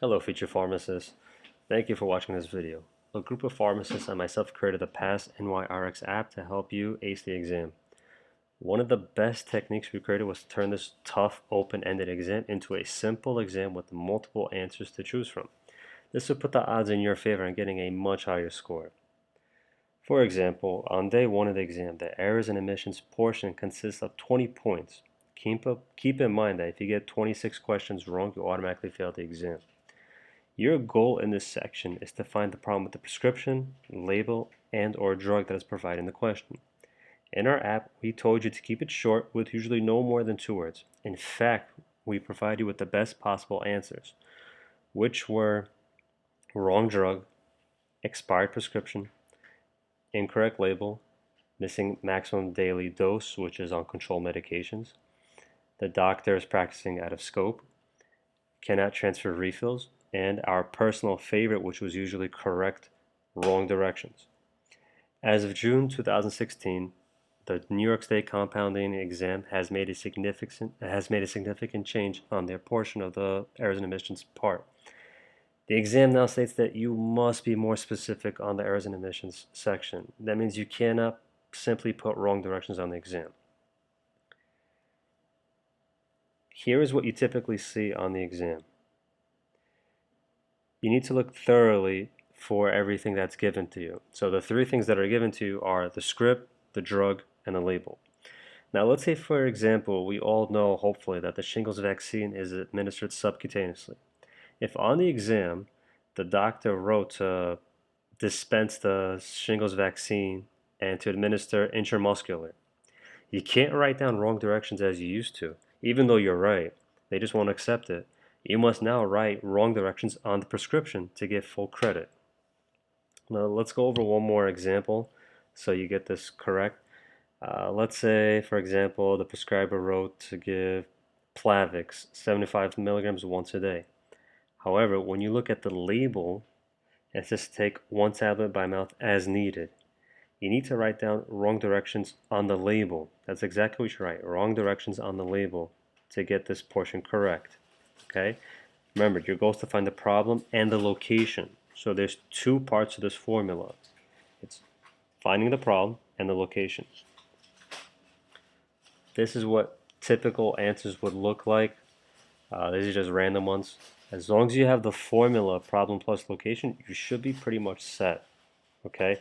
Hello, future pharmacists. Thank you for watching this video. A group of pharmacists and myself created the Pass NYRX app to help you ace the exam. One of the best techniques we created was to turn this tough, open-ended exam into a simple exam with multiple answers to choose from. This will put the odds in your favor on getting a much higher score. For example, on day 1 of the exam, the Errors and Omissions portion consists of 20 points. Keep in mind that if you get 26 questions wrong, you automatically fail the exam. Your goal in this section is to find the problem with the prescription, label, and or drug that is provided in the question. In our app, we told you to keep it short with usually no more than 2 words. In fact, we provide you with the best possible answers, which were wrong drug, expired prescription, incorrect label, missing maximum daily dose, which is on controlled medications, the doctor is practicing out of scope, cannot transfer refills, and our personal favorite, which was usually correct, wrong directions. As of June 2016, the New York State compounding exam has made a significant change on their portion of the Errors and Omissions part. The exam now states that you must be more specific on the Errors and Omissions section. That means you cannot simply put wrong directions on the exam. Here is what you typically see on the exam. You need to look thoroughly for everything that's given to you. So the 3 things that are given to you are the script, the drug, and the label. Now let's say, for example, we all know, hopefully, that the shingles vaccine is administered subcutaneously. If on the exam the doctor wrote to dispense the shingles vaccine and to administer intramuscular, you can't write down wrong directions as you used to, even though you're right. They just won't accept it. You must now write wrong directions on the prescription to get full credit. Now let's go over one more example so you get this correct. Let's say, for example, the prescriber wrote to give Plavix 75 milligrams once a day. However, when you look at the label, it says take 1 tablet by mouth as needed. You need to write down wrong directions on the label. That's exactly what you write, wrong directions on the label to get this portion correct. Okay? Remember, your goal is to find the problem and the location. So there's 2 parts to this formula. It's finding the problem and the location. This is what typical answers would look like. These are just random ones. As long as you have the formula, problem plus location, you should be pretty much set. Okay?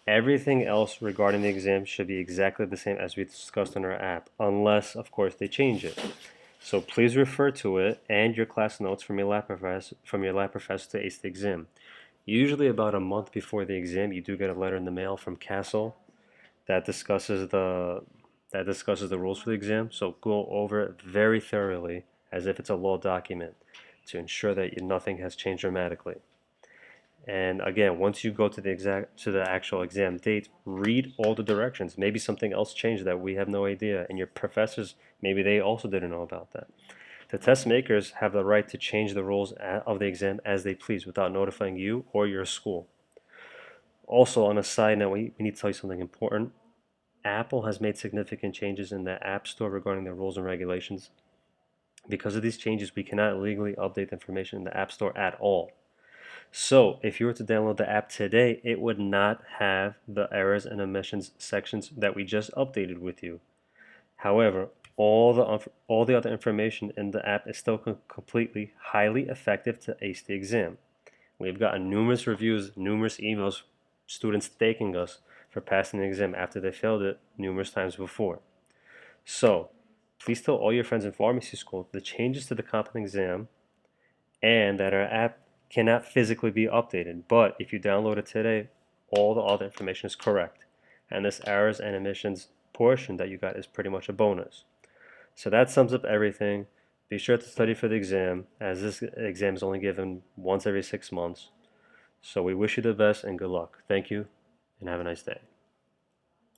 Everything else regarding the exam should be exactly the same as we discussed in our app, unless, of course, they change it. So please refer to it and your class notes from your lab professor to ace the exam. Usually about a month before the exam, you do get a letter in the mail from Castle that discusses the rules for the exam. So go over it very thoroughly as if it's a law document to ensure that nothing has changed dramatically. And again, once you go to the actual exam date, read all the directions. Maybe something else changed that we have no idea, and your professors, maybe they also didn't know about that. The test makers have the right to change the rules of the exam as they please without notifying you or your school. Also, on a side note, we need to tell you something important. Apple has made significant changes in the App Store regarding their rules and regulations. Because of these changes, we cannot legally update the information in the App Store at all. So if you were to download the app today, it would not have the Errors and Omissions sections that we just updated with you. However, all the other information in the app is still completely highly effective to ace the exam. We've gotten numerous reviews, numerous emails, students thanking us for passing the exam after they failed it numerous times before. So please tell all your friends in pharmacy school the changes to the compounding exam and that our app cannot physically be updated, but if you download it today, all the other information is correct, and this Errors and Omissions portion that you got is pretty much a bonus. So that sums up everything. Be sure to study for the exam, as this exam is only given once every 6 months. So we wish you the best and good luck. Thank you, and have a nice day.